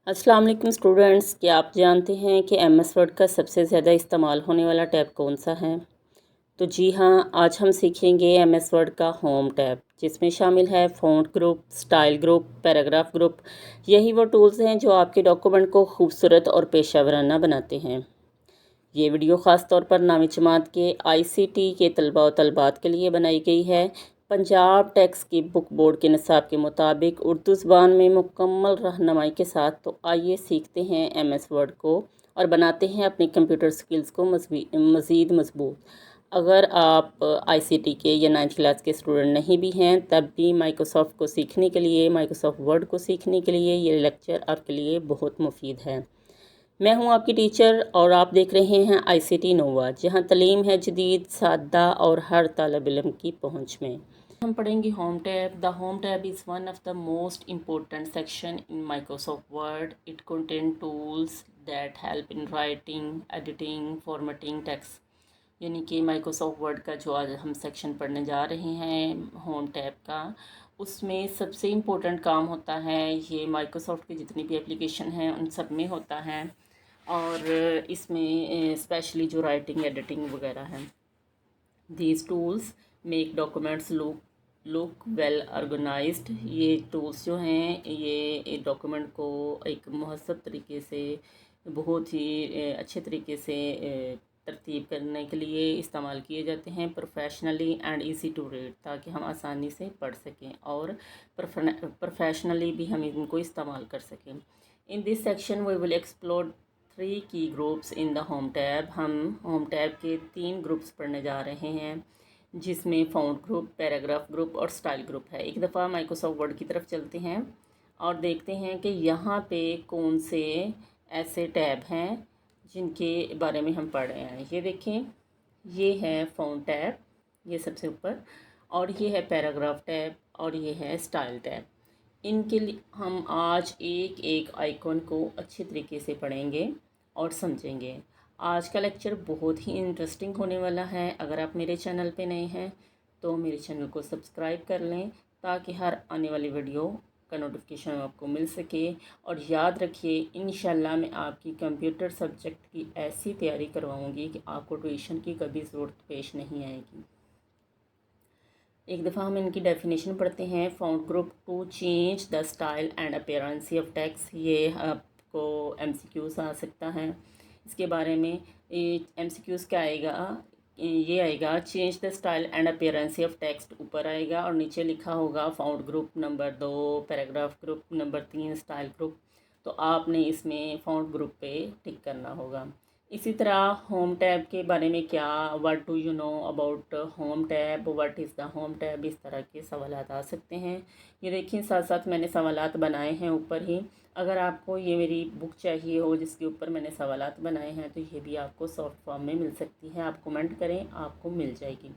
अस्सलाम वालेकुम स्टूडेंट्स, क्या आप जानते हैं कि एमएस वर्ड का सबसे ज़्यादा इस्तेमाल होने वाला टैब कौन सा है? तो जी हाँ, आज हम सीखेंगे एमएस वर्ड का होम टैब, जिसमें शामिल है font group, style group, paragraph group. यही वो टूल्स हैं जो आपके डॉक्यूमेंट को खूबसूरत और पेशा वराना बनाते हैं। ये वीडियो ख़ास तौर पर नामी जमात के आईसीटी के तलबा और तलबात के लिए बनाई गई है। पंजाब टैक्स की बुक बोर्ड के निसाब के मुताबिक उर्दू ज़बान में मुकम्मल रहनुमाई के साथ। तो आइए सीखते हैं एमएस वर्ड को और बनाते हैं अपनी कंप्यूटर स्किल्स को मज़ीद मजबूत। अगर आप आईसीटी के या 9th क्लास के स्टूडेंट नहीं भी हैं, तब भी माइक्रोसॉफ्ट को सीखने के लिए, माइक्रोसॉफ्ट वर्ड को सीखने के लिए ये लेक्चर आपके लिए बहुत मुफीद है। मैं हूं आपकी टीचर और आप देख रहे हैं आईसीटी नोवा, जहां तालीम है जदीद, सादा और हर तालब इल्म की पहुंच में। हम पढ़ेंगे home tab. The home tab is one of the most important section in Microsoft word. It contain tools that help in writing, editing, formatting text. यानी कि माइक्रोसॉफ्ट वर्ड का जो आज हम सेक्शन पढ़ने जा रहे हैं होम टैब का, उसमें सबसे इम्पोर्टेंट काम होता है, ये माइक्रोसॉफ्ट की जितनी भी एप्लीकेशन हैं उन सब में होता है। और इसमें स्पेशली जो राइटिंग, एडिटिंग वगैरह है। These tools make documents look well organised. ये टूल्स जो हैं ये डॉक्यूमेंट को एक मुहस्सब तरीके से, बहुत ही अच्छे तरीके से तरतीब करने के लिए इस्तेमाल किए जाते हैं। Professionally and easy to read, ताकि हम आसानी से पढ़ सकें और प्रोफेशनली भी हम इनको इस्तेमाल कर सकें। In this section we will explore 3 key groups in the home tab. हम होम टैब के 3 ग्रुप्स पढ़ने जा रहे हैं, जिसमें फ़ॉन्ट ग्रुप, पैराग्राफ ग्रुप और स्टाइल ग्रुप है। एक दफ़ा माइक्रोसॉफ्ट वर्ड की तरफ चलते हैं और देखते हैं कि यहाँ पे कौन से ऐसे टैब हैं जिनके बारे में हम पढ़ रहे हैं। ये देखें, ये है फ़ॉन्ट टैब, ये सबसे ऊपर, और ये है पैराग्राफ टैब, और ये है स्टाइल टैब। इनके लिए हम आज एक एक आइकॉन को अच्छे तरीके से पढ़ेंगे और समझेंगे। आज का लेक्चर बहुत ही इंटरेस्टिंग होने वाला है। अगर आप मेरे चैनल पे नए हैं तो मेरे चैनल को सब्सक्राइब कर लें, ताकि हर आने वाली वीडियो का नोटिफिकेशन आपको मिल सके। और याद रखिए, इंशाल्लाह मैं आपकी कंप्यूटर सब्जेक्ट की ऐसी तैयारी करवाऊँगी कि आपको ट्यूशन की कभी ज़रूरत पेश नहीं आएगी। एक दफ़ा हम इनकी डेफिनेशन पढ़ते हैं। Font group to change the style and appearance of text. ये आपको एमसीक्यूज़ आ सकता है इसके बारे में। एमसीक्यूज़ क्या आएगा, ये आएगा change the style and appearance of text ऊपर आएगा, और नीचे लिखा होगा font group number 2, paragraph group number 3, style group. तो आपने इसमें फ़ॉन्ट ग्रुप पे टिक करना होगा। इसी तरह होम टैब के बारे में क्या, what do you know about home tab, what is the home tab, इस तरह के सवालात आ सकते हैं। ये देखिए, साथ साथ मैंने सवालात बनाए हैं ऊपर ही। अगर आपको ये मेरी बुक चाहिए हो जिसके ऊपर मैंने सवालात बनाए हैं, तो ये भी आपको सॉफ्ट फॉर्म में मिल सकती है। आप कमेंट करें, आपको मिल जाएगी।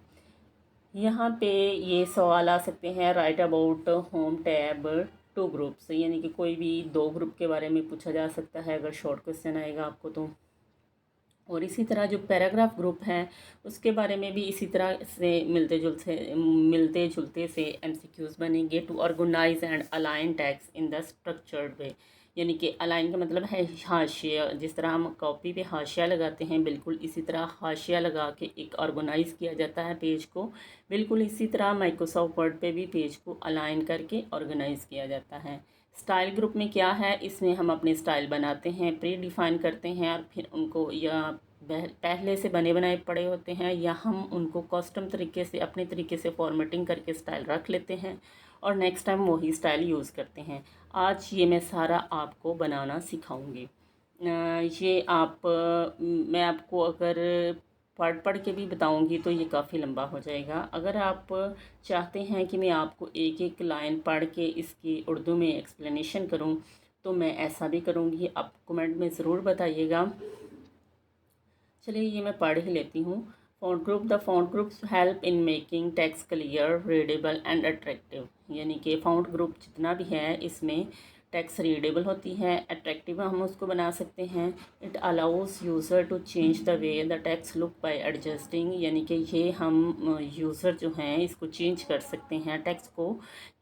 यहाँ पे ये सवाल आ सकते हैं, right about home tab two groups, यानी कि कोई भी 2 ग्रुप के बारे में पूछा जा सकता है अगर शॉर्ट क्वेश्चन आएगा आपको तो। और इसी तरह जो पैराग्राफ ग्रुप हैं उसके बारे में भी इसी तरह से मिलते जुलते से एमसीक्यूज़ बनेंगे। To organise and align text in the structured way, यानी कि अलाइन का मतलब है हाशिया। जिस तरह हम कॉपी पे हाशिया लगाते हैं, बिल्कुल इसी तरह हाशिया लगा के एक ऑर्गेनाइज़ किया जाता है पेज को। बिल्कुल इसी तरह माइक्रोसॉफ्ट वर्ड पे भी पेज को अलाइन करके ऑर्गेनाइज़ किया जाता है। स्टाइल ग्रुप में क्या है, इसमें हम अपने स्टाइल बनाते हैं, प्री डिफ़ाइन करते हैं, और फिर उनको या पहले से बने बनाए पड़े होते हैं, या हम उनको कस्टम तरीके से अपने तरीके से फॉर्मेटिंग करके स्टाइल रख लेते हैं और नेक्स्ट टाइम वही स्टाइल यूज़ करते हैं। आज ये मैं सारा आपको बनाना सिखाऊंगी। ये मैं आपको अगर पढ़ के भी बताऊंगी तो ये काफ़ी लंबा हो जाएगा। अगर आप चाहते हैं कि मैं आपको एक एक लाइन पढ़ के इसकी उर्दू में एक्सप्लेनेशन करूं, तो मैं ऐसा भी करूंगी। आप कमेंट में ज़रूर बताइएगा। चलिए, ये मैं पढ़ ही लेती हूँ। Font group, the font groups help in making text clear, readable and attractive. यानी कि फ़ॉन्ट ग्रुप जितना भी है, इसमें टेक्स्ट रीडेबल होती है, अट्रैक्टिव हम उसको बना सकते हैं। It allows user to change the way the text look by adjusting, यानी कि ये हम यूज़र जो हैं इसको चेंज कर सकते हैं टेक्स्ट को,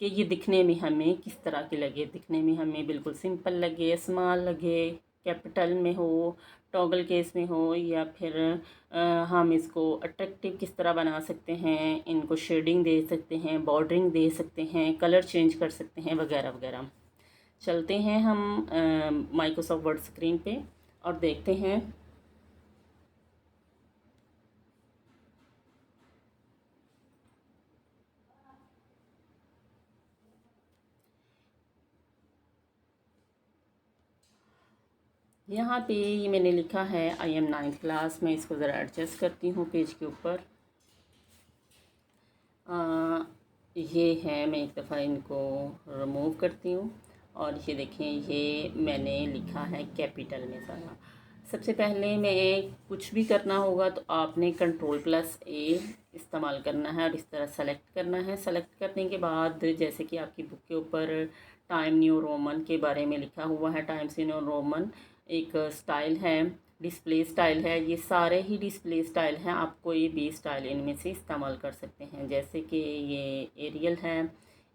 कि ये दिखने में हमें किस तरह के लगे, दिखने में हमें बिल्कुल सिंपल लगे, स्मॉल लगे, कैपिटल में हो, टॉगल केस में हो, या फिर हम इसको अट्रैक्टिव किस तरह बना सकते हैं, इनको शेडिंग दे सकते हैं, बॉर्डरिंग दे सकते हैं, कलर चेंज कर सकते हैं, वगैरह वगैरह। चलते हैं हम माइक्रोसॉफ्ट वर्ड स्क्रीन पे और देखते हैं। यहाँ पे ये मैंने लिखा है आई एम 9th क्लास। मैं इसको ज़रा एडजस्ट करती हूँ पेज के ऊपर। ये है, मैं एक दफ़ा इनको रिमूव करती हूँ और ये देखें, ये मैंने लिखा है कैपिटल में सारा। सबसे पहले मैं कुछ भी करना होगा तो आपने Ctrl+A इस्तेमाल करना है और इस तरह सेलेक्ट करना है। सेलेक्ट करने के बाद जैसे कि आपकी बुक के ऊपर टाइम न्यू रोमन के बारे में लिखा हुआ है, टाइम्स न्यू रोमन एक स्टाइल है, डिस्प्ले स्टाइल है, ये सारे ही डिस्प्ले स्टाइल हैं। आप कोई भी स्टाइल इनमें से इस्तेमाल कर सकते हैं। जैसे कि ये एरियल है,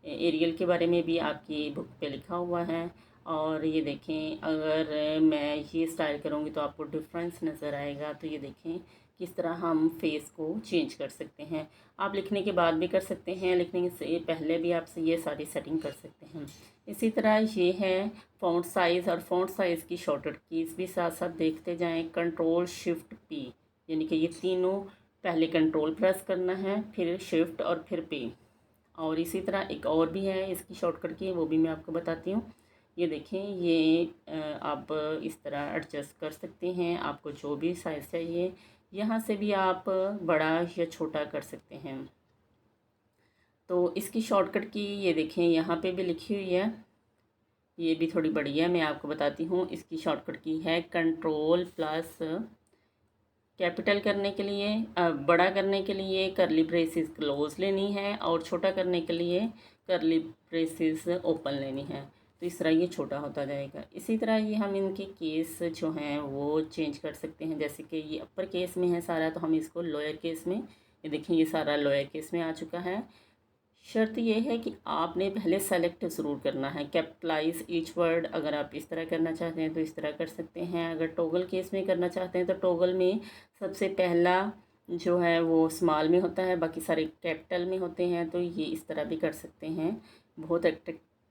एरियल के बारे में भी आपकी बुक पे लिखा हुआ है। और ये देखें, अगर मैं ये स्टाइल करूँगी तो आपको डिफरेंस नज़र आएगा। तो ये देखें किस तरह हम फेस को चेंज कर सकते हैं। आप लिखने के बाद भी कर सकते हैं, लिखने से पहले भी आप ये सारी सेटिंग कर सकते हैं। इसी तरह ये है फ़ॉन्ट साइज़, और फ़ॉन्ट साइज़ की शॉर्टकट कीज़ भी साथ साथ देखते जाएं। Ctrl+Shift+P, यानी कि ये तीनों पहले कंट्रोल प्रेस करना है, फिर शिफ्ट और फिर P। और इसी तरह एक और भी है इसकी शॉर्टकट की, वो भी मैं आपको बताती हूँ। ये देखें, ये आप इस तरह एडजस्ट कर सकते हैं, आपको जो भी साइज़ चाहिए। यहाँ से भी आप बड़ा या छोटा कर सकते हैं। तो इसकी शॉर्टकट की ये देखें, यहाँ पे भी लिखी हुई है, ये भी थोड़ी बड़ी है, मैं आपको बताती हूँ। इसकी शॉर्टकट की है Ctrl+, कैपिटल करने के लिए, बड़ा करने के लिए करली ब्रेसेस क्लोज लेनी है, और छोटा करने के लिए करली ब्रेसेस ओपन लेनी है। तो इस तरह ये छोटा होता जाएगा। इसी तरह ये हम इनके केस जो हैं वो चेंज कर सकते हैं। जैसे कि ये अपर केस में है सारा, तो हम इसको लोअर केस में, ये देखिए ये सारा लोअर केस में आ चुका है। शर्त यह है कि आपने पहले सेलेक्ट ज़रूर करना है, कैपिटलाइज ईच वर्ड। अगर आप इस तरह करना चाहते हैं तो इस तरह कर सकते हैं। अगर टॉगल केस में करना चाहते हैं तो टॉगल में सबसे पहला जो है वो स्मॉल में होता है, बाकी सारे कैपिटल में होते हैं। तो ये इस तरह भी कर सकते हैं। बहुत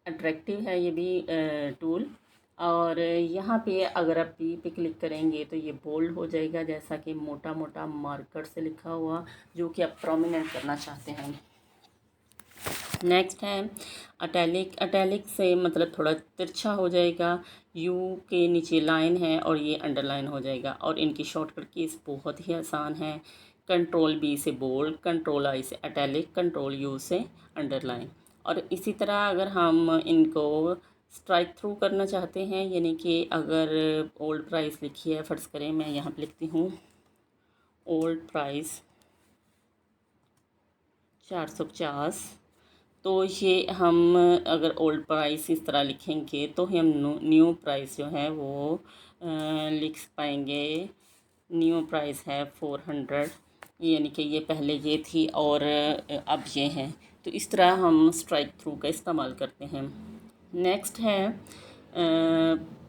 अट्रैक्टिव है ये भी टूल। और यहाँ पे अगर आप पी पे क्लिक करेंगे तो ये बोल्ड हो जाएगा, जैसा कि मोटा मोटा मार्कर से लिखा हुआ, जो कि आप प्रोमिनेंट करना चाहते हैं। नेक्स्ट है अटैलिक। अटैलिक से मतलब थोड़ा तिरछा हो जाएगा, यू के नीचे लाइन है और ये अंडरलाइन हो जाएगा। और इनकी शॉर्टकट कीज़ बहुत ही आसान है। Ctrl+B से बोल्ड, Ctrl+I से अटैलिक, Ctrl+U से अंडरलाइन। और इसी तरह अगर हम इनको स्ट्राइक थ्रू करना चाहते हैं, यानी कि अगर ओल्ड प्राइस लिखी है, फ़र्ज़ करें मैं यहाँ पर लिखती हूँ ओल्ड प्राइस 450, तो ये हम अगर ओल्ड प्राइस इस तरह लिखेंगे तो हम न्यू प्राइस जो है वो लिख पाएंगे। न्यू प्राइस है 400, यानी कि ये पहले ये थी और अब ये है। तो इस तरह हम स्ट्राइक थ्रू का इस्तेमाल करते हैं। नेक्स्ट है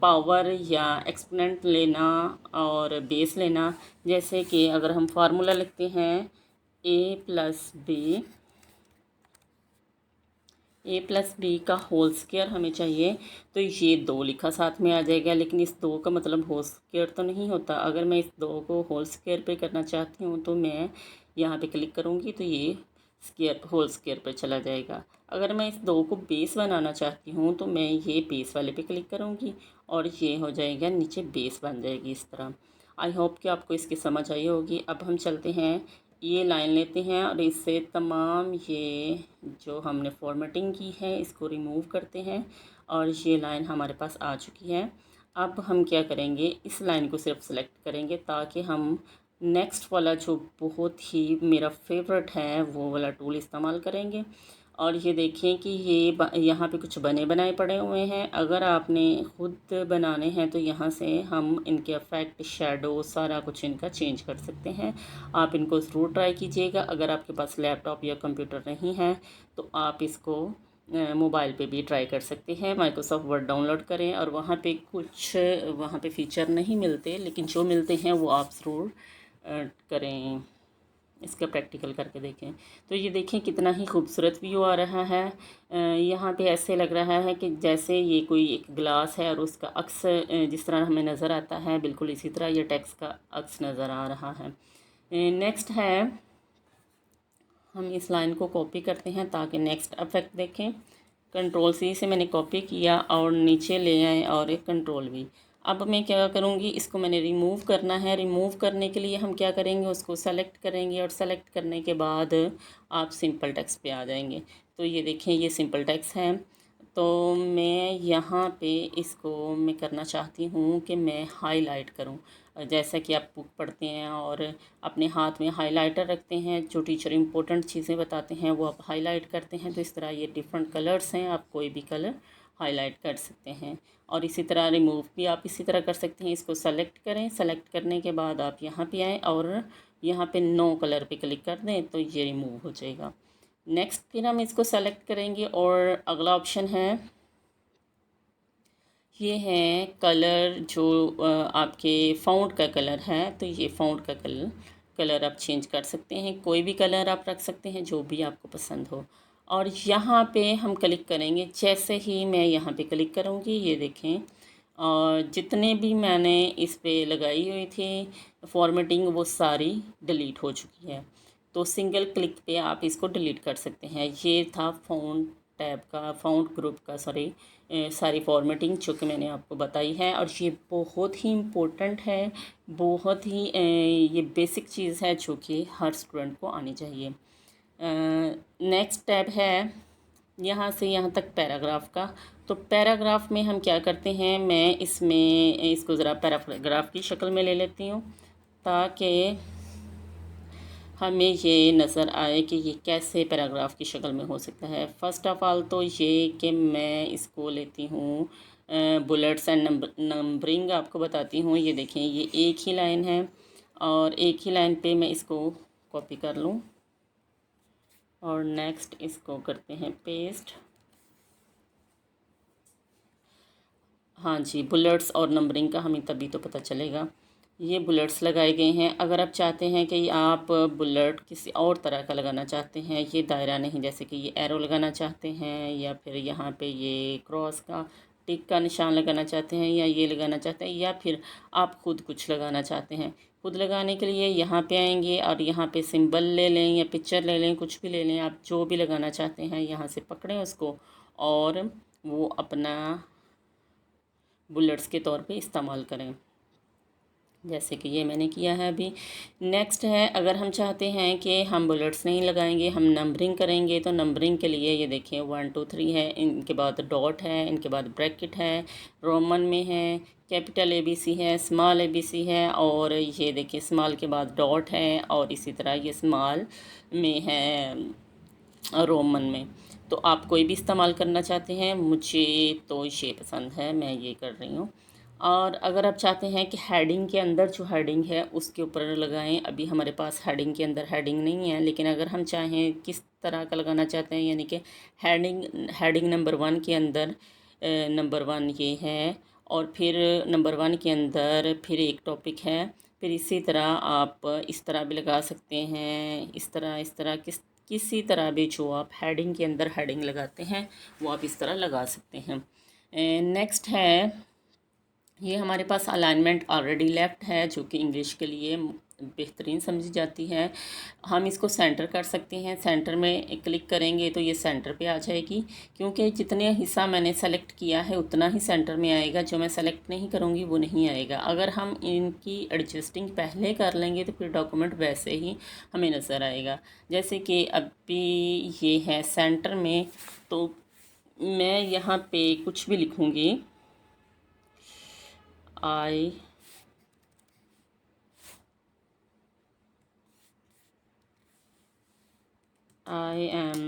पावर या एक्सपोनेंट लेना और बेस लेना। जैसे कि अगर हम फार्मूला लिखते हैं a+b का होल स्क्वायर हमें चाहिए, तो ये 2 लिखा साथ में आ जाएगा। लेकिन इस 2 का मतलब होल स्क्वायर तो नहीं होता। अगर मैं इस 2 को होल स्क्वायर पे करना चाहती हूँ तो मैं यहाँ पे क्लिक करूँगी तो ये स्क्वायर होल स्क्वायर पे चला जाएगा। अगर मैं इस 2 को बेस बनाना चाहती हूँ तो मैं ये बेस वाले पे क्लिक करूँगी और ये हो जाएगा, नीचे बेस बन जाएगी इस तरह। आई होप कि आपको इसकी समझ आई होगी। अब हम चलते हैं, ये लाइन लेते हैं और इससे तमाम ये जो हमने फॉर्मेटिंग की है इसको रिमूव करते हैं और ये लाइन हमारे पास आ चुकी है। अब हम क्या करेंगे, इस लाइन को सिर्फ सेलेक्ट करेंगे ताकि हम नेक्स्ट वाला जो बहुत ही मेरा फेवरेट है वो वाला टूल इस्तेमाल करेंगे। और ये देखें कि ये यहाँ पे कुछ बने बनाए पड़े हुए हैं। अगर आपने ख़ुद बनाने हैं तो यहाँ से हम इनके इफ़ेक्ट, शैडो, सारा कुछ इनका चेंज कर सकते हैं। आप इनको ज़रूर ट्राई कीजिएगा। अगर आपके पास लैपटॉप या कंप्यूटर नहीं है तो आप इसको मोबाइल पे भी ट्राई कर सकते हैं। माइक्रोसॉफ्ट वर्ड डाउनलोड करें और वहाँ पे कुछ वहाँ पे फ़ीचर नहीं मिलते, लेकिन जो मिलते हैं वो आप ज़रूर करें, इसका प्रैक्टिकल करके देखें। तो ये देखें कितना ही खूबसूरत व्यू आ रहा है। यहाँ पे ऐसे लग रहा है कि जैसे ये कोई एक ग्लास है और उसका अक्स जिस तरह हमें नज़र आता है, बिल्कुल इसी तरह ये टेक्स्ट का अक्स नज़र आ रहा है। नेक्स्ट है, हम इस लाइन को कॉपी करते हैं ताकि नेक्स्ट इफेक्ट देखें। कंट्रोल सी से मैंने कॉपी किया और नीचे ले आए और एक कंट्रोल वी। अब मैं क्या करूँगी, इसको मैंने रिमूव करना है। रिमूव करने के लिए हम क्या करेंगे, उसको सेलेक्ट करेंगे और सेलेक्ट करने के बाद आप सिंपल टेक्स्ट पे आ जाएंगे। तो ये देखें, ये सिंपल टेक्स्ट है। तो मैं यहाँ पे इसको मैं करना चाहती हूँ कि मैं हाईलाइट करूँ। जैसा कि आप बुक पढ़ते हैं और अपने हाथ में हाइलाइटर रखते हैं, जो टीचर इम्पोर्टेंट चीज़ें बताते हैं वो आप हाईलाइट करते हैं। तो इस तरह ये डिफरेंट कलर्स हैं, आप कोई भी कलर हाईलाइट कर सकते हैं। और इसी तरह रिमूव भी आप इसी तरह कर सकते हैं। इसको सेलेक्ट करें, सेलेक्ट करने के बाद आप यहाँ पे आएँ और यहाँ पे नो कलर पे क्लिक कर दें तो ये रिमूव हो जाएगा। नेक्स्ट फिर हम इसको सेलेक्ट करेंगे और अगला ऑप्शन है, ये है कलर जो आपके फ़ॉन्ट का कलर है। तो ये फ़ॉन्ट का कलर आप चेंज कर सकते हैं, कोई भी कलर आप रख सकते हैं जो भी आपको पसंद हो। और यहाँ पे हम क्लिक करेंगे। जैसे ही मैं यहाँ पे क्लिक करूँगी, ये देखें, और जितने भी मैंने इस पे लगाई हुई थी फॉर्मेटिंग वो सारी डिलीट हो चुकी है। तो सिंगल क्लिक पे आप इसको डिलीट कर सकते हैं। ये था फ़ॉन्ट टैब का, फ़ॉन्ट ग्रुप का, सॉरी, सारी फॉर्मेटिंग जो कि मैंने आपको बताई है। और ये बहुत ही इम्पोर्टेंट है, बहुत ही ये बेसिक चीज़ है जो कि हर स्टूडेंट को आनी चाहिए। नेक्स्ट टैब है यहाँ से यहाँ तक पैराग्राफ का। तो पैराग्राफ में हम क्या करते हैं, मैं इसमें इसको ज़रा पैराग्राफ की शक्ल में ले लेती हूँ ताकि हमें ये नज़र आए कि ये कैसे पैराग्राफ की शक्ल में हो सकता है। फ़र्स्ट ऑफ़ ऑल तो ये कि मैं इसको लेती हूँ बुलेट्स एंड नंबरिंग आपको बताती हूँ। ये देखें, ये एक ही लाइन है और एक ही लाइन पे मैं इसको कॉपी कर लूँ और नेक्स्ट इसको करते हैं पेस्ट। हाँ जी, बुलेट्स और नंबरिंग का हमें तभी तो पता चलेगा। ये बुलेट्स लगाए गए हैं। अगर आप चाहते हैं कि आप बुलेट किसी और तरह का लगाना चाहते हैं, ये दायरा नहीं, जैसे कि ये एरो लगाना चाहते हैं या फिर यहाँ पे ये क्रॉस का टिक का निशान लगाना चाहते हैं या ये लगाना चाहते हैं, या फिर आप ख़ुद कुछ लगाना चाहते हैं। खुद लगाने के लिए यहाँ पे आएंगे और यहाँ पे सिंबल ले लें या पिक्चर ले लें, कुछ भी ले लें, आप जो भी लगाना चाहते हैं यहाँ से पकड़ें उसको और वो अपना बुलेट्स के तौर पे इस्तेमाल करें, जैसे कि ये मैंने किया है अभी। नेक्स्ट है, अगर हम चाहते हैं कि हम बुलेट्स नहीं लगाएंगे, हम नंबरिंग करेंगे, तो नंबरिंग के लिए ये देखिए 1 2 3 है, इनके बाद डॉट है, इनके बाद ब्रैकेट है, रोमन में है, कैपिटल ABC है, स्मॉल ABC है, और ये देखिए स्मॉल के बाद डॉट है, और इसी तरह ये स्मॉल में है रोमन में। तो आप कोई भी इस्तेमाल करना चाहते हैं, मुझे तो ये पसंद है, मैं ये कर रही हूँ। और अगर आप चाहते हैं कि हेडिंग के अंदर जो हेडिंग है उसके ऊपर लगाएं, अभी हमारे पास हेडिंग के अंदर हेडिंग नहीं है, लेकिन अगर हम चाहें किस तरह का लगाना चाहते हैं, यानी कि हेडिंग नंबर 1 के अंदर नंबर 1 ये है, और फिर नंबर 1 के अंदर फिर एक टॉपिक है, फिर इसी तरह आप इस तरह भी लगा सकते हैं, इस तरह किसी तरह भी जो आप हेडिंग के अंदर हेडिंग लगाते हैं वो आप इस तरह लगा सकते हैं। नेक्स्ट है, ये हमारे पास अलाइनमेंट ऑलरेडी लेफ्ट है जो कि इंग्लिश के लिए बेहतरीन समझी जाती है। हम इसको सेंटर कर सकते हैं, सेंटर में क्लिक करेंगे तो ये सेंटर पे आ जाएगी, क्योंकि जितने हिस्सा मैंने सेलेक्ट किया है उतना ही सेंटर में आएगा, जो मैं सेलेक्ट नहीं करूँगी वो नहीं आएगा। अगर हम इनकी एडजस्टिंग पहले कर लेंगे तो फिर डॉक्यूमेंट वैसे ही हमें नज़र आएगा। जैसे कि अभी ये है सेंटर में, तो मैं यहाँ पे कुछ भी लिखूँगी, I am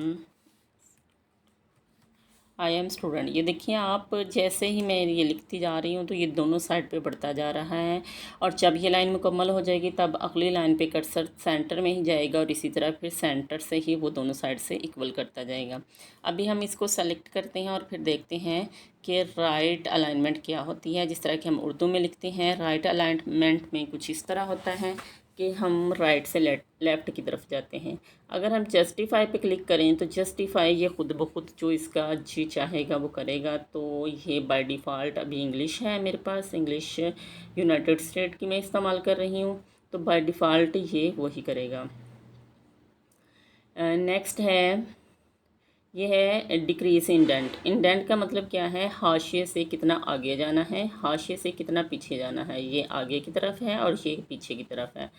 I am student. ये देखिए आप, जैसे ही मैं ये लिखती जा रही हूँ तो ये दोनों साइड पे बढ़ता जा रहा है, और जब ये लाइन मुकम्मल हो जाएगी तब अगली लाइन पे कर्सर सेंटर में ही जाएगा और इसी तरह फिर सेंटर से ही वो दोनों साइड से इक्वल करता जाएगा। अभी हम इसको सेलेक्ट करते हैं और फिर देखते हैं कि राइट अलाइनमेंट क्या होती है। जिस तरह कि हम उर्दू में लिखते हैं, राइट अलाइनमेंट में कुछ इस तरह होता है कि हम राइट से लेफ़्ट की तरफ जाते हैं। अगर हम जस्टिफाई पे क्लिक करें तो जस्टिफाई ये खुद ब खुद जो इसका जी चाहेगा वो करेगा। तो ये बाय डिफ़ॉल्ट अभी इंग्लिश है मेरे पास, इंग्लिश यूनाइटेड स्टेट की मैं इस्तेमाल कर रही हूँ, तो बाय डिफ़ॉल्ट ये वही करेगा। नेक्स्ट है, ये है डिक्रीज इंडेंट। इंडेंट का मतलब क्या है, हाशिए से कितना आगे जाना है, हाशिए से कितना पीछे जाना है। ये आगे की तरफ है और ये पीछे की तरफ है।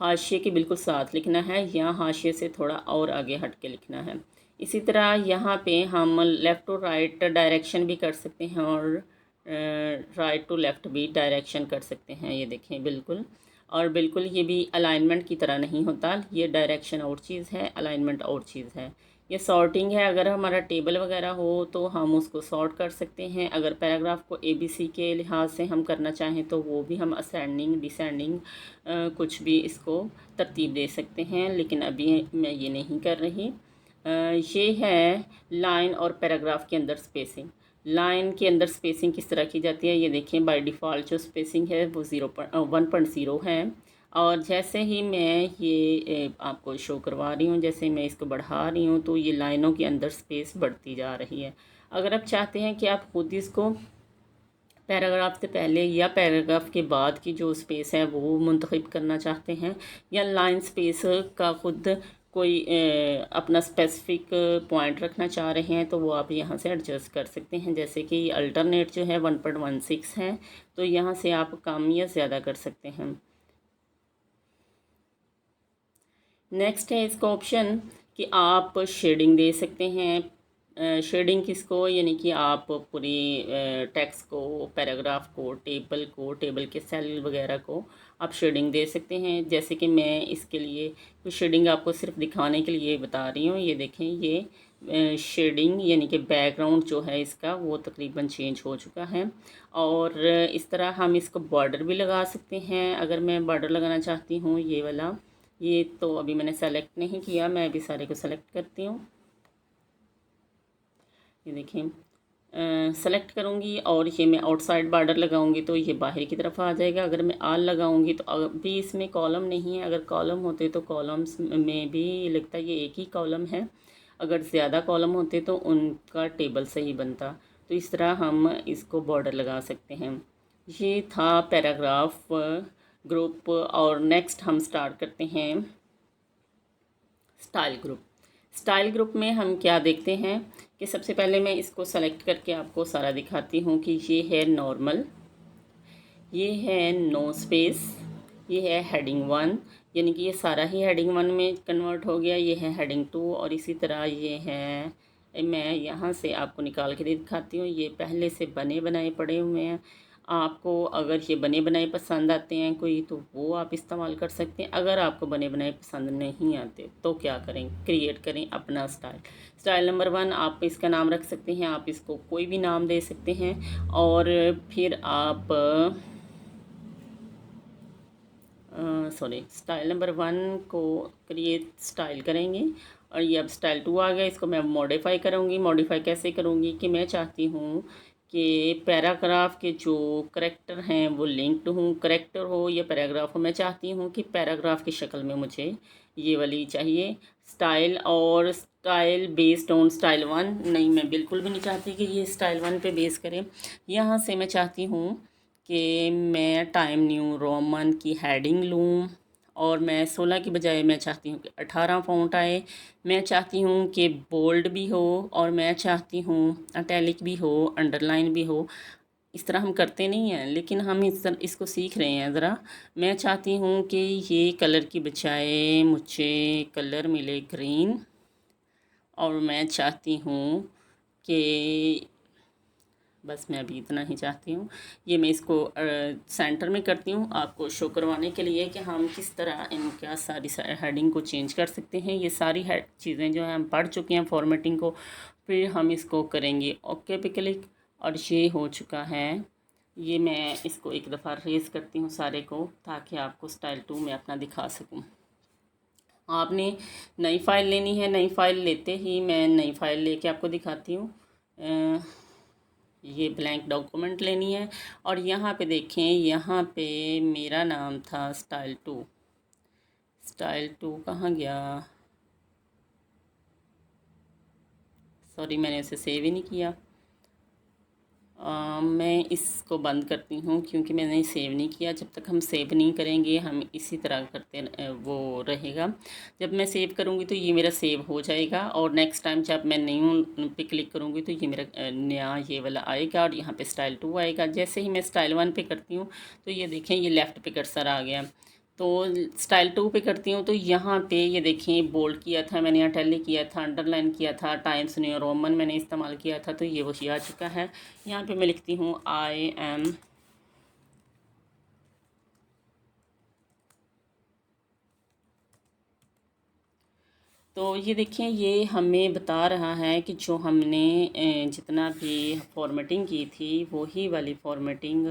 हाशिए के बिल्कुल साथ लिखना है या हाशिए से थोड़ा और आगे हट के लिखना है। इसी तरह यहाँ पे हम लेफ़्ट टू राइट डायरेक्शन भी कर सकते हैं और राइट टू लेफ़्ट भी डायरेक्शन कर सकते हैं। ये देखें बिल्कुल, और बिल्कुल ये भी अलाइनमेंट की तरह नहीं होता। ये डायरेक्शन और चीज़ है, अलाइनमेंट और चीज़ है। ये सॉर्टिंग है। अगर हमारा टेबल वगैरह हो तो हम उसको सॉर्ट कर सकते हैं। अगर पैराग्राफ को ABC के लिहाज से हम करना चाहें तो वो भी हम असेंडिंग डिसेंडिंग कुछ भी इसको तरतीब दे सकते हैं, लेकिन अभी मैं ये नहीं कर रही। ये है लाइन और पैराग्राफ के अंदर स्पेसिंग। लाइन के अंदर स्पेसिंग किस तरह की जाती है, ये देखें बाय डिफ़ॉल्ट जो स्पेसिंग है वो 1.0 है। और जैसे ही मैं ये आपको शो करवा रही हूँ, जैसे मैं इसको बढ़ा रही हूँ तो ये लाइनों के अंदर स्पेस बढ़ती जा रही है। अगर आप चाहते हैं कि आप खुद इसको पैराग्राफ से पहले या पैराग्राफ के बाद की जो स्पेस है वो मुंतखब करना चाहते हैं, या लाइन स्पेस का खुद कोई अपना स्पेसिफिक पॉइंट रखना चाह रहे हैं, तो वो आप यहाँ से एडजस्ट कर सकते हैं। जैसे कि अल्टरनेट जो है 1.16 है, तो यहाँ से आप कम या ज़्यादा कर सकते हैं। नेक्स्ट है इसका ऑप्शन कि आप शेडिंग दे सकते हैं। शेडिंग किसको, यानी कि आप पूरी टेक्स्ट को, पैराग्राफ को, टेबल के सेल वगैरह को आप शेडिंग दे सकते हैं। जैसे कि मैं इसके लिए कुछ शेडिंग आपको सिर्फ दिखाने के लिए बता रही हूँ। ये देखें, ये शेडिंग यानी कि बैकग्राउंड जो है इसका वो तकरीबन चेंज हो चुका है। और इस तरह हम इसको बॉर्डर भी लगा सकते हैं। अगर मैं बॉर्डर लगाना चाहती हूँ, ये वाला, ये तो अभी मैंने सेलेक्ट नहीं किया, मैं अभी सारे को सेलेक्ट करती हूँ। ये देखिए, सेलेक्ट करूँगी और ये मैं आउटसाइड बॉर्डर लगाऊंगी तो ये बाहर की तरफ आ जाएगा। अगर मैं आल लगाऊंगी तो अभी इसमें कॉलम नहीं है। अगर कॉलम होते तो कॉलम्स में भी लगता है ये एक ही कॉलम है। अगर ज़्यादा कॉलम होते तो उनका टेबल सही बनता। तो इस तरह हम इसको बॉर्डर लगा सकते हैं। ये था पैराग्राफ ग्रुप। और नेक्स्ट हम स्टार्ट करते हैं स्टाइल ग्रुप। स्टाइल ग्रुप में हम क्या देखते हैं कि सबसे पहले मैं इसको सेलेक्ट करके आपको सारा दिखाती हूँ कि ये है नॉर्मल, ये है नो स्पेस, ये है हेडिंग 1, यानी कि ये सारा ही हेडिंग 1 में कन्वर्ट हो गया। ये है हेडिंग 2 और इसी तरह ये है, मैं यहाँ से आपको निकाल के दिखाती हूँ। ये पहले से बने बनाए पड़े हुए हैं। आपको अगर ये बने बनाए पसंद आते हैं कोई तो वो आप इस्तेमाल कर सकते हैं। अगर आपको बने बनाए पसंद नहीं आते तो क्या करें, क्रिएट करें अपना स्टाइल। स्टाइल नंबर 1 आप इसका नाम रख सकते हैं, आप इसको कोई भी नाम दे सकते हैं। और फिर आप सॉरी, स्टाइल नंबर 1 को क्रिएट स्टाइल करेंगे। और ये अब स्टाइल 2 आ गया, इसको मैं मॉडिफाई करूँगी। मॉडिफाई कैसे करूँगी कि मैं चाहती हूँ कि पैराग्राफ के जो करेक्टर हैं वो लिंक्ड हों, करेक्टर हो या पैराग्राफ हो। मैं चाहती हूँ कि पैराग्राफ की शक्ल में मुझे ये वाली चाहिए स्टाइल। और स्टाइल बेस्ड ऑन स्टाइल 1 नहीं, मैं बिल्कुल भी नहीं चाहती कि ये स्टाइल 1 पे बेस करें। यहाँ से मैं चाहती हूँ कि मैं टाइम न्यू रोमन की हेडिंग लूँ, और मैं 16 की बजाय मैं चाहती हूँ कि 18 फ़ॉन्ट आए। मैं चाहती हूँ कि बोल्ड भी हो, और मैं चाहती हूँ अटैलिक भी हो, अंडरलाइन भी हो। इस तरह हम करते नहीं हैं, लेकिन हम इसको सीख रहे हैं ज़रा। मैं चाहती हूँ कि ये कलर की बजाय मुझे कलर मिले ग्रीन, और मैं चाहती हूँ कि बस मैं अभी इतना ही चाहती हूँ। ये मैं इसको सेंटर में करती हूँ आपको शो करवाने के लिए कि हम किस तरह इनका सारी हेडिंग को चेंज कर सकते हैं। ये सारी चीज़ें जो हैं हम पढ़ चुके हैं फॉर्मेटिंग को। फिर हम इसको करेंगे ओके पे क्लिक, और ये हो चुका है। ये मैं इसको एक दफ़ा रेज़ करती हूँ सारे को, ताकि आपको स्टाइल 2 में अपना दिखा सकूँ। आपने नई फ़ाइल लेनी है, नई फ़ाइल लेते ही मैं नई फ़ाइल लेके आपको दिखाती हूँ। ये ब्लैंक डॉक्यूमेंट लेनी है, और यहाँ पे देखें, यहाँ पे मेरा नाम था स्टाइल 2। स्टाइल 2 कहाँ गया? सॉरी, मैंने इसे सेव ही नहीं किया। मैं इसको बंद करती हूँ क्योंकि मैंने सेव नहीं किया। जब तक हम सेव नहीं करेंगे हम इसी तरह करते वो रहेगा। जब मैं सेव करूँगी तो ये मेरा सेव हो जाएगा, और नेक्स्ट टाइम जब मैं न्यू पे क्लिक करूँगी तो ये मेरा नया ये वाला आएगा, और यहाँ पे स्टाइल 2 आएगा। जैसे ही मैं स्टाइल 1 पे करती हूँ तो ये देखें, ये लेफ़्ट पे कर्सर आ गया। तो स्टाइल 2 पे करती हूँ तो यहाँ पे ये देखें, बोल्ड किया था मैंने, इटैलिक किया था, अंडरलाइन किया था, टाइम्स न्यू रोमन मैंने इस्तेमाल किया था, तो ये वही आ चुका है। यहाँ पे मैं लिखती हूँ आई एम तो ये देखें, ये हमें बता रहा है कि जो हमने जितना भी फॉर्मेटिंग की थी वही वाली फॉर्मेटिंग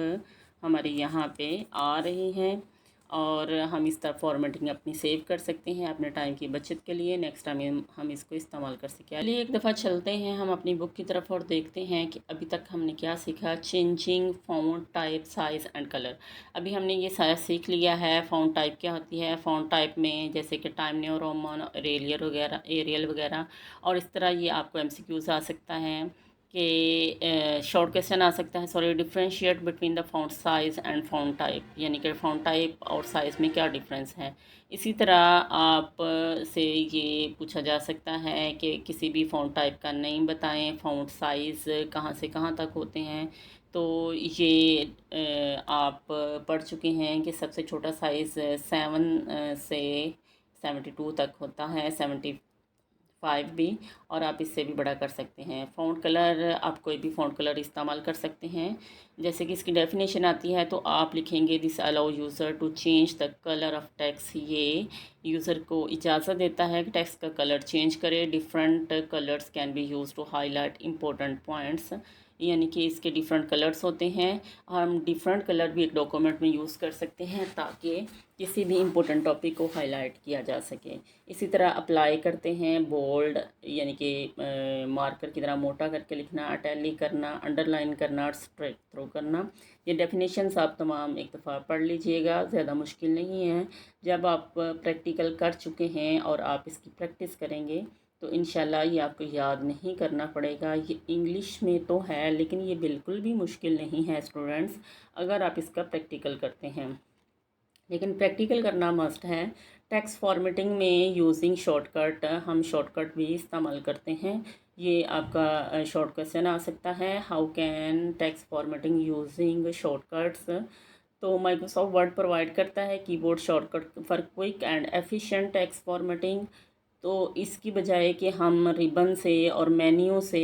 हमारी यहाँ पे आ रही है, और हम इस तरह फॉर्मेटिंग अपनी सेव कर सकते हैं अपने टाइम की बचत के लिए। नेक्स्ट टाइम हम इसको इस्तेमाल कर सकें। चलिए एक दफ़ा चलते हैं हम अपनी बुक की तरफ और देखते हैं कि अभी तक हमने क्या सीखा। Changing font type, size and colour. अभी हमने ये सारा सीख लिया है। फ़ॉन्ट टाइप क्या होती है, फ़ॉन्ट टाइप में जैसे कि टाइम न्यू रोमन, एरियल वगैरह, और इस तरह ये आपको एमसीक्यूज़ आ सकता है कि शॉर्ट क्वेश्चन आ सकता है, sorry, differentiate between the font size and font type, यानी कि फ़ॉन्ट टाइप और साइज़ में क्या डिफरेंस है। इसी तरह आप से ये पूछा जा सकता है कि किसी भी फ़ॉन्ट टाइप का नेम बताएं, फ़ॉन्ट साइज़ कहाँ से कहाँ तक होते हैं। तो ये आप पढ़ चुके हैं कि सबसे छोटा साइज़ 7 से 72 तक होता है, 75 भी, और आप इससे भी बड़ा कर सकते हैं। फ़ॉन्ट कलर, आप कोई भी फ़ॉन्ट कलर इस्तेमाल कर सकते हैं। जैसे कि इसकी डेफिनेशन आती है तो आप लिखेंगे this allow user to change the colour of text. ये यूज़र को इजाज़त देता है कि टेक्स्ट का कलर चेंज करे। Different colours can be use to highlight important points, यानी कि इसके डिफरेंट कलर्स होते हैं। हम डिफरेंट कलर भी एक डॉक्यूमेंट में यूज़ कर सकते हैं ताकि किसी भी इम्पोर्टेंट टॉपिक को हाईलाइट किया जा सके। इसी तरह अप्लाई करते हैं बोल्ड, यानी कि मार्कर की तरह मोटा करके लिखना, इटैलिक करना, अंडरलाइन करना और स्ट्रेक थ्रू करना। ये डेफिनेशंस आप तमाम एक दफ़ा पढ़ लीजिएगा, ज़्यादा मुश्किल नहीं है। जब आप प्रैक्टिकल कर चुके हैं और आप इसकी प्रैक्टिस करेंगे तो इंशाल्लाह ये आपको याद नहीं करना पड़ेगा। ये इंग्लिश में तो है लेकिन ये बिल्कुल भी मुश्किल नहीं है स्टूडेंट्स, अगर आप इसका प्रैक्टिकल करते हैं। लेकिन प्रैक्टिकल करना मस्ट है। टेक्स्ट फॉर्मेटिंग में यूजिंग शॉर्टकट, हम शॉर्टकट भी इस्तेमाल करते हैं। ये आपका शॉर्ट क्वेश्चन आ सकता है, how can text formatting using shortcuts. तो माइक्रोसॉफ्ट वर्ड प्रोवाइड करता है keyboard shortcut for quick and efficient text formatting. तो इसकी बजाय कि हम रिबन से और मेन्यू से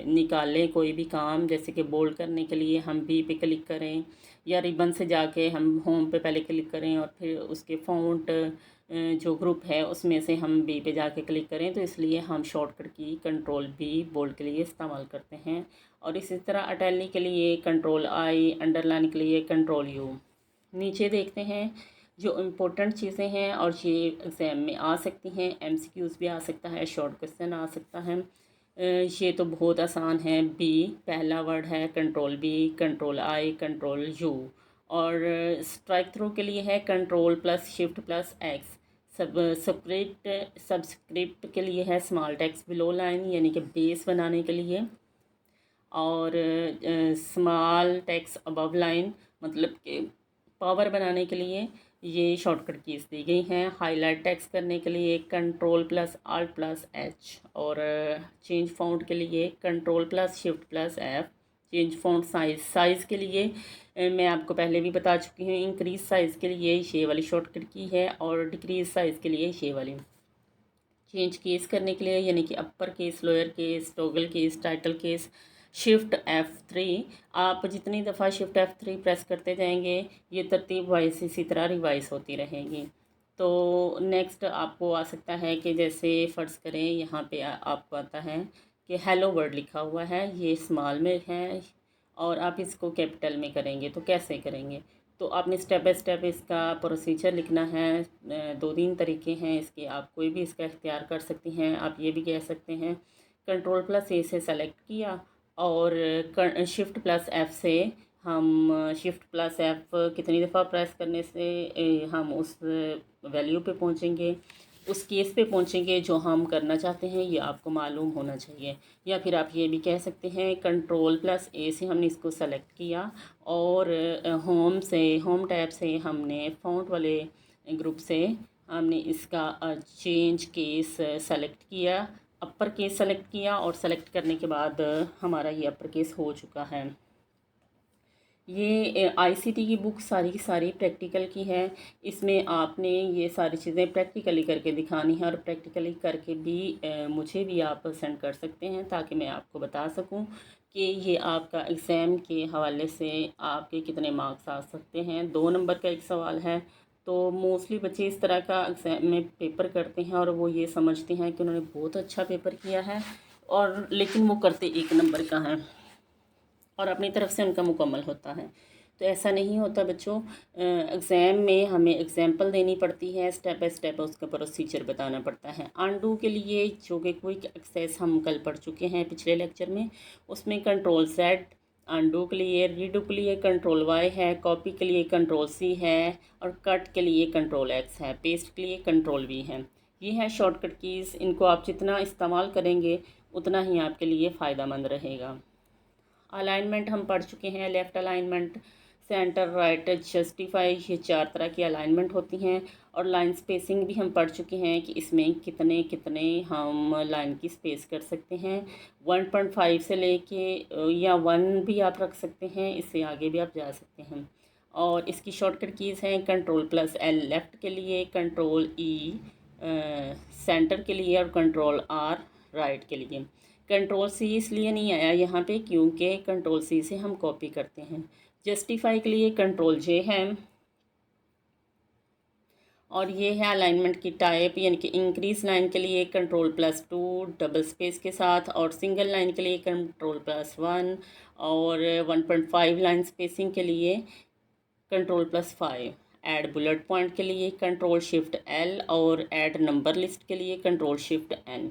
निकालें कोई भी काम, जैसे कि बोल्ड करने के लिए हम बी पे क्लिक करें, या रिबन से जाके हम होम पे पहले क्लिक करें और फिर उसके फ़ॉन्ट जो ग्रुप है उसमें से हम बी पे जाके क्लिक करें, तो इसलिए हम शॉर्टकट की कंट्रोल बी बोल्ड के लिए इस्तेमाल करते हैं। और इसी तरह इटैलिक के लिए कंट्रोल आई, अंडरलाइन के लिए कंट्रोल यू। नीचे देखते हैं जो इम्पोर्टेंट चीज़ें हैं, और ये एग्ज़ाम में आ सकती हैं, एमसीक्यूज़ भी आ सकता है, शॉर्ट क्वेश्चन आ सकता है। ये तो बहुत आसान है। बी पहला वर्ड है, control B, control I, control U. और स्ट्राइक थ्रू के लिए है control plus shift plus X. Subscript के लिए है स्मॉल टेक्स्ट बिलो लाइन, यानी कि बेस बनाने के लिए। और स्मॉल टेक्स्ट अबव लाइन, मतलब कि पावर बनाने के लिए ये शॉर्टकट कीज़ दी गई हैं। हाईलाइट टेक्स्ट करने के लिए control plus alt plus H, और चेंज फ़ॉन्ट के लिए control plus shift plus F. Change font size के लिए मैं आपको पहले भी बता चुकी हूँ, इंक्रीज़ साइज़ के लिए ये वाली शॉर्टकट की है, और डिक्रीज़ साइज़ के लिए ये वाली। चेंज केस करने के लिए, यानी कि upper case, lower case, toggle case, title case, shift F3। आप जितनी दफ़ा शिफ्ट F3 प्रेस करते जाएंगे ये तरतीब वाइज इसी तरह रिवाइज होती रहेगी। तो नेक्स्ट आपको आ सकता है कि जैसे फ़र्ज़ करें यहाँ पे आपको आता है कि हेलो वर्ड लिखा हुआ है, ये स्मॉल में है और आप इसको कैपिटल में करेंगे तो कैसे करेंगे। तो आपने स्टेप बाय स्टेप इसका प्रोसीजर लिखना है। 2-3 तरीके हैं इसके, आप कोई भी इसका इख्तियार कर सकती हैं। आप ये भी कह सकते हैं Ctrl+A से सेलेक्ट किया और Shift+F से हम Shift+F कितनी दफ़ा प्रेस करने से हम उस वैल्यू पे पहुंचेंगे, उस केस पे पहुंचेंगे जो हम करना चाहते हैं, ये आपको मालूम होना चाहिए। या फिर आप ये भी कह सकते हैं Ctrl+A से हमने इसको सेलेक्ट किया और होम टैब से हमने फ़ॉन्ट वाले ग्रुप से हमने इसका चेंज केस सेलेक्ट किया, अपर केस सेलेक्ट किया और सेलेक्ट करने के बाद हमारा ये अपर केस हो चुका है। ये ICT की बुक सारी की सारी प्रैक्टिकल की है। इसमें आपने ये सारी चीज़ें प्रैक्टिकली करके दिखानी है और प्रैक्टिकली करके भी मुझे भी आप सेंड कर सकते हैं ताकि मैं आपको बता सकूं कि ये आपका एग्ज़ाम के हवाले से आपके कितने मार्क्स आ सकते हैं। 2 नंबर का एक सवाल है, तो मोस्टली बच्चे इस तरह का एग्ज़ाम में पेपर करते हैं और वो ये समझते हैं कि उन्होंने बहुत अच्छा पेपर किया है और लेकिन वो करते 1 नंबर का है और अपनी तरफ से उनका मुकम्मल होता है। तो ऐसा नहीं होता बच्चों। एग्ज़ाम में हमें एग्जाम्पल देनी पड़ती है, स्टेप बाय स्टेप उसका प्रोसीजर बताना पड़ता है। अनडू के लिए जो कि क्विक एक्सेस हम कल पढ़ चुके हैं पिछले लेक्चर में, उसमें Ctrl+Z अनडू के लिए, रीडू के लिए Ctrl+Y है, कॉपी के लिए Ctrl+C है और कट के लिए Ctrl+X है, पेस्ट के लिए Ctrl+V है। ये है शॉर्टकट कीज़। इनको आप जितना इस्तेमाल करेंगे उतना ही आपके लिए फ़ायदेमंद रहेगा। अलाइनमेंट हम पढ़ चुके हैं, left alignment, centre, right, justify, ये 4 तरह की अलाइनमेंट होती हैं। और लाइन स्पेसिंग भी हम पढ़ चुके हैं कि इसमें कितने कितने हम लाइन की स्पेस कर सकते हैं। 1.5 से लेके या 1 भी आप रख सकते हैं, इससे आगे भी आप जा सकते हैं। और इसकी शॉर्टकट कीज़ हैं Ctrl+L लेफ़्ट के लिए, Ctrl+E सेंटर के लिए और Ctrl+R राइट के लिए। Ctrl+C इसलिए नहीं आया यहाँ पे क्योंकि Ctrl+C से हम कॉपी करते हैं। जस्टिफाई के लिए Ctrl+J है और ये है अलाइनमेंट की टाइप, यानी कि इंक्रीज लाइन के लिए Ctrl+2 डबल स्पेस के साथ और सिंगल लाइन के लिए Ctrl+1 और 1.5 लाइन स्पेसिंग के लिए Ctrl+5। ऐड बुलेट पॉइंट के लिए Ctrl+Shift+L और ऐड नंबर लिस्ट के लिए Ctrl+Shift+N।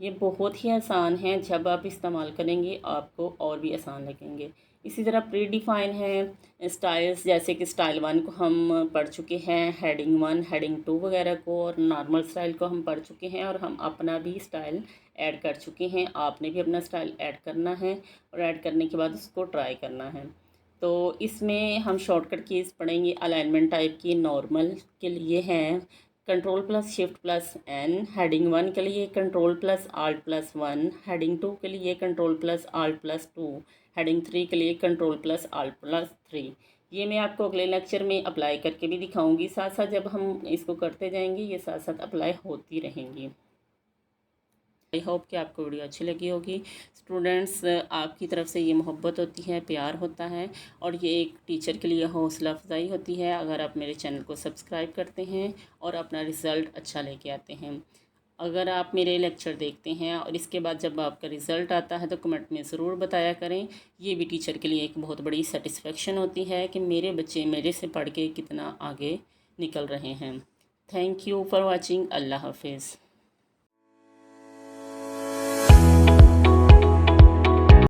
ये बहुत ही आसान है, जब आप इस्तेमाल करेंगे आपको और भी आसान लगेंगे। इसी तरह प्री डिफ़ाइन है स्टाइल्स, जैसे कि स्टाइल 1 को हम पढ़ चुके हैं, हेडिंग 1, हेडिंग 2 वगैरह को, और नॉर्मल स्टाइल को हम पढ़ चुके हैं और हम अपना भी स्टाइल ऐड कर चुके हैं। आपने भी अपना स्टाइल ऐड करना है और ऐड करने के बाद उसको ट्राई करना है। तो इसमें हम शॉर्टकट कीज़ पढ़ेंगे। अलाइनमेंट टाइप की नॉर्मल के लिए हैं Ctrl+Shift+N, हेडिंग 1 के लिए Ctrl+Alt+1, हेडिंग 2 के लिए Ctrl+Alt+2, हेडिंग 3 के लिए Ctrl+Alt+3। ये मैं आपको अगले लेक्चर में अप्लाई करके भी दिखाऊंगी। साथ साथ जब हम इसको करते जाएंगे ये साथ साथ अप्लाई होती रहेंगी। आई होप कि आपको वीडियो अच्छी लगी होगी। स्टूडेंट्स, आपकी तरफ से ये मोहब्बत होती है, प्यार होता है और ये एक टीचर के लिए हौसला अफजाई होती है अगर आप मेरे चैनल को सब्सक्राइब करते हैं और अपना रिज़ल्ट अच्छा लेके आते हैं। अगर आप मेरे लेक्चर देखते हैं और इसके बाद जब आपका रिज़ल्ट आता है तो कमेंट में ज़रूर बताया करें। ये भी टीचर के लिए एक बहुत बड़ी सेटिस्फेक्शन होती है कि मेरे बच्चे मेरे से पढ़ के कितना आगे निकल रहे हैं। Thank you for watching. अल्लाह हाफिज़।